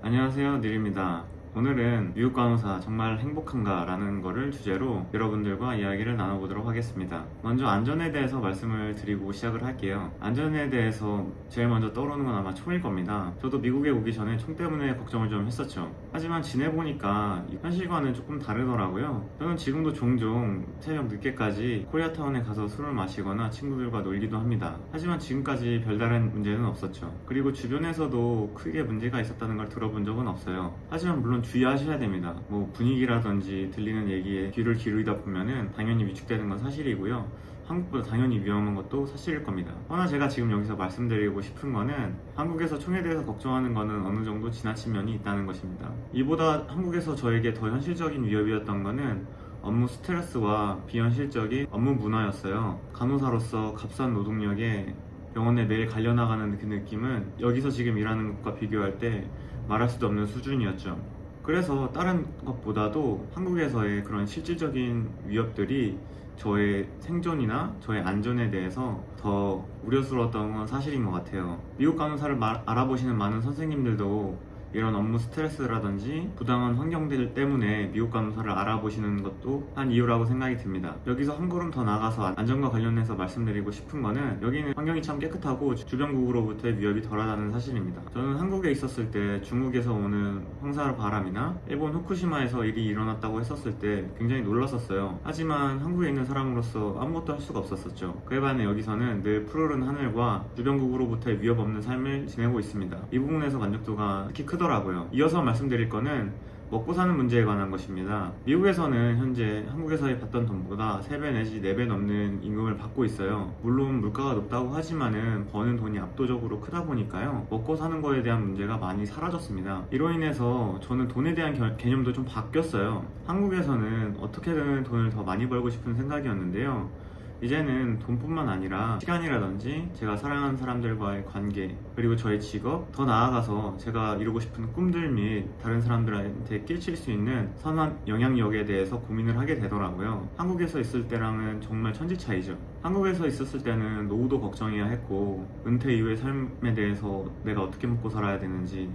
안녕하세요, 닐입니다. 오늘은 미국 간호사 정말 행복한가? 라는 거를 주제로 여러분들과 이야기를 나눠보도록 하겠습니다. 먼저 안전에 대해서 말씀을 드리고 시작을 할게요. 안전에 대해서 제일 먼저 떠오르는 건 아마 총일 겁니다. 저도 미국에 오기 전에 총 때문에 걱정을 좀 했었죠. 하지만 지내보니까 현실과는 조금 다르더라고요. 저는 지금도 종종 새벽 늦게까지 코리아타운에 가서 술을 마시거나 친구들과 놀기도 합니다. 하지만 지금까지 별다른 문제는 없었죠. 그리고 주변에서도 크게 문제가 있었다는 걸 들어본 적은 없어요. 하지만 물론 주의하셔야 됩니다. 뭐 분위기라든지 들리는 얘기에 귀를 기울이다 보면은 당연히 위축되는 건 사실이고요. 한국보다 당연히 위험한 것도 사실일 겁니다. 허나 제가 지금 여기서 말씀드리고 싶은 거는 한국에서 총에 대해서 걱정하는 거는 어느 정도 지나친 면이 있다는 것입니다. 이보다 한국에서 저에게 더 현실적인 위협이었던 거는 업무 스트레스와 비현실적인 업무 문화였어요. 간호사로서 값싼 노동력에 병원에 매일 갈려나가는 그 느낌은 여기서 지금 일하는 것과 비교할 때 말할 수도 없는 수준이었죠. 그래서 다른 것보다도 한국에서의 그런 실질적인 위협들이 저의 생존이나 저의 안전에 대해서 더 우려스러웠던 건 사실인 것 같아요. 미국 간호사를 알아보시는 많은 선생님들도 이런 업무 스트레스라든지 부당한 환경들 때문에 미국 간호사를 알아보시는 것도 한 이유라고 생각이 듭니다. 여기서 한 걸음 더 나가서 안전과 관련해서 말씀드리고 싶은 거는 여기는 환경이 참 깨끗하고 주변국으로부터의 위협이 덜하다는 사실입니다. 저는 한국에 있었을 때 중국에서 오는 황사 바람이나 일본 후쿠시마에서 일이 일어났다고 했었을 때 굉장히 놀랐었어요. 하지만 한국에 있는 사람으로서 아무것도 할 수가 없었었죠. 그에 반해 여기서는 늘 푸르른 하늘과 주변국으로부터의 위협 없는 삶을 지내고 있습니다. 이 부분에서 만족도가 특히 크더라고요. 이어서 말씀드릴 거는 먹고 사는 문제에 관한 것입니다. 미국에서는 현재 한국에서 받던 돈보다 3배 내지 4배 넘는 임금을 받고 있어요. 물론 물가가 높다고 하지만은 버는 돈이 압도적으로 크다 보니까요. 먹고 사는 거에 대한 문제가 많이 사라졌습니다. 이로 인해서 저는 돈에 대한 개념도 좀 바뀌었어요. 한국에서는 어떻게든 돈을 더 많이 벌고 싶은 생각이었는데요. 이제는 돈뿐만 아니라 시간이라든지 제가 사랑하는 사람들과의 관계, 그리고 저의 직업, 더 나아가서 제가 이루고 싶은 꿈들 및 다른 사람들한테 끼칠 수 있는 선한 영향력에 대해서 고민을 하게 되더라고요. 한국에서 있을 때랑은 정말 천지 차이죠. 한국에서 있었을 때는 노후도 걱정해야 했고 은퇴 이후의 삶에 대해서 내가 어떻게 먹고 살아야 되는지,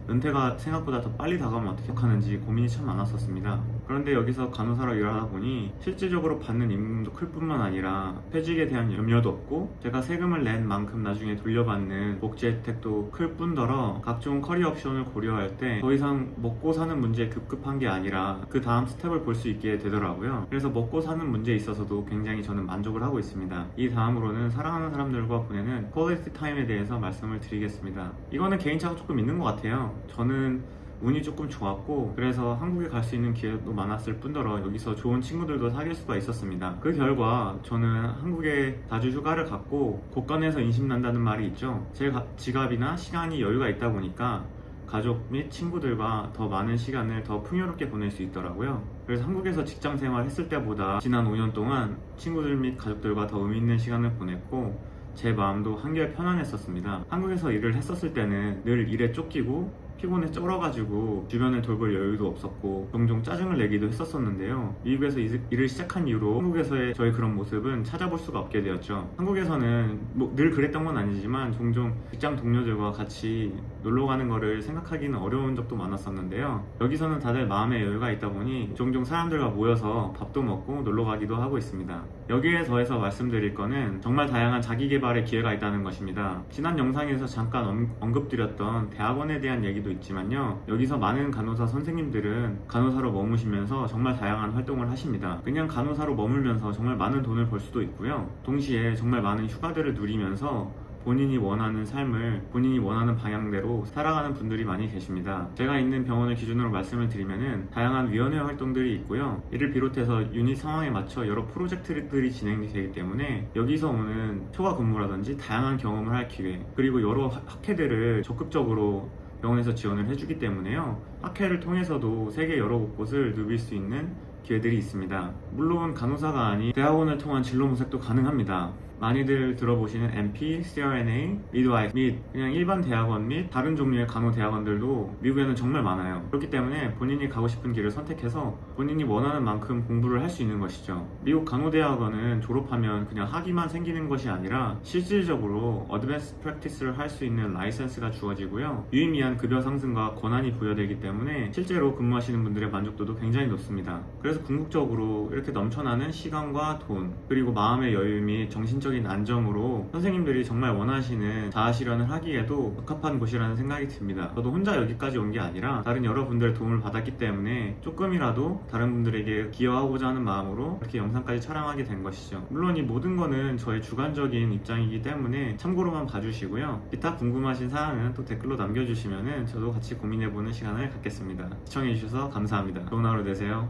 은퇴가 생각보다 더 빨리 다가오면 어떻게 하는지 고민이 참 많았었습니다. 그런데 여기서 간호사로 일하다 보니 실질적으로 받는 임금도 클 뿐만 아니라 퇴직에 대한 염려도 없고 제가 세금을 낸 만큼 나중에 돌려받는 복지 혜택도 클 뿐더러 각종 커리어 옵션을 고려할 때 더 이상 먹고 사는 문제에 급급한 게 아니라 그 다음 스텝을 볼 수 있게 되더라고요. 그래서 먹고 사는 문제에 있어서도 굉장히 저는 만족을 하고 있습니다. 이 다음으로는 사랑하는 사람들과 보내는 퀄리티 타임에 대해서 말씀을 드리겠습니다. 이거는 개인차가 조금 있는 것 같아요. 저는 운이 조금 좋았고 그래서 한국에 갈 수 있는 기회도 많았을 뿐더러 여기서 좋은 친구들도 사귈 수가 있었습니다. 그 결과 저는 한국에 자주 휴가를 갔고 곳간에서 인심난다는 말이 있죠. 제 지갑이나 시간이 여유가 있다 보니까 가족 및 친구들과 더 많은 시간을 더 풍요롭게 보낼 수 있더라고요. 그래서 한국에서 직장 생활 했을 때보다 지난 5년 동안 친구들 및 가족들과 더 의미 있는 시간을 보냈고 제 마음도 한결 편안했었습니다. 한국에서 일을 했었을 때는 늘 일에 쫓기고 피곤에 쩔어가지고 주변을 돌볼 여유도 없었고 종종 짜증을 내기도 했었는데요. 미국에서 일을 시작한 이후로 한국에서의 저의 그런 모습은 찾아볼 수가 없게 되었죠. 한국에서는 늘 그랬던 건 아니지만 종종 직장 동료들과 같이 놀러 가는 거를 생각하기는 어려운 적도 많았었는데요. 여기서는 다들 마음의 여유가 있다 보니 종종 사람들과 모여서 밥도 먹고 놀러 가기도 하고 있습니다. 여기에 더해서 말씀드릴 거는 정말 다양한 자기 개발의 기회가 있다는 것입니다. 지난 영상에서 잠깐 언급드렸던 대학원에 대한 얘기도 있지만요. 여기서 많은 간호사 선생님들은 간호사로 머무시면서 정말 다양한 활동을 하십니다. 그냥 간호사로 머물면서 정말 많은 돈을 벌 수도 있고요. 동시에 정말 많은 휴가들을 누리면서 본인이 원하는 삶을 본인이 원하는 방향대로 살아가는 분들이 많이 계십니다. 제가 있는 병원을 기준으로 말씀을 드리면은 다양한 위원회 활동들이 있고요. 이를 비롯해서 유닛 상황에 맞춰 여러 프로젝트들이 진행이 되기 때문에 여기서 오는 초과 근무라든지 다양한 경험을 할 기회, 그리고 여러 학회들을 적극적으로 병원에서 지원을 해주기 때문에요. 학회를 통해서도 세계 여러 곳을 누빌 수 있는 기회들이 있습니다. 물론 간호사가 아닌 대학원을 통한 진로 모색도 가능합니다. 많이들 들어보시는 MP, CRNA, 미드와이프 및 그냥 일반 대학원 및 다른 종류의 간호 대학원들도 미국에는 정말 많아요. 그렇기 때문에 본인이 가고 싶은 길을 선택해서 본인이 원하는 만큼 공부를 할 수 있는 것이죠. 미국 간호대학원은 졸업하면 그냥 학위만 생기는 것이 아니라 실질적으로 어드밴스 프랙티스를 할 수 있는 라이센스가 주어지고요. 유의미한 급여 상승과 권한이 부여되기 때문에 실제로 근무하시는 분들의 만족도도 굉장히 높습니다. 그래서 궁극적으로 이렇게 넘쳐나는 시간과 돈, 그리고 마음의 여유 및 정신적인 안정으로 선생님들이 정말 원하시는 자아실현을 하기에도 적합한 곳이라는 생각이 듭니다. 저도 혼자 여기까지 온 게 아니라 다른 여러분들의 도움을 받았기 때문에 조금이라도 다른 분들에게 기여하고자 하는 마음으로 이렇게 영상까지 촬영하게 된 것이죠. 물론 이 모든 거는 저의 주관적인 입장이기 때문에 참고로만 봐주시고요. 기타 궁금하신 사항은 또 댓글로 남겨주시면 저도 같이 고민해보는 시간을 갖겠습니다. 시청해주셔서 감사합니다. 좋은 하루 되세요.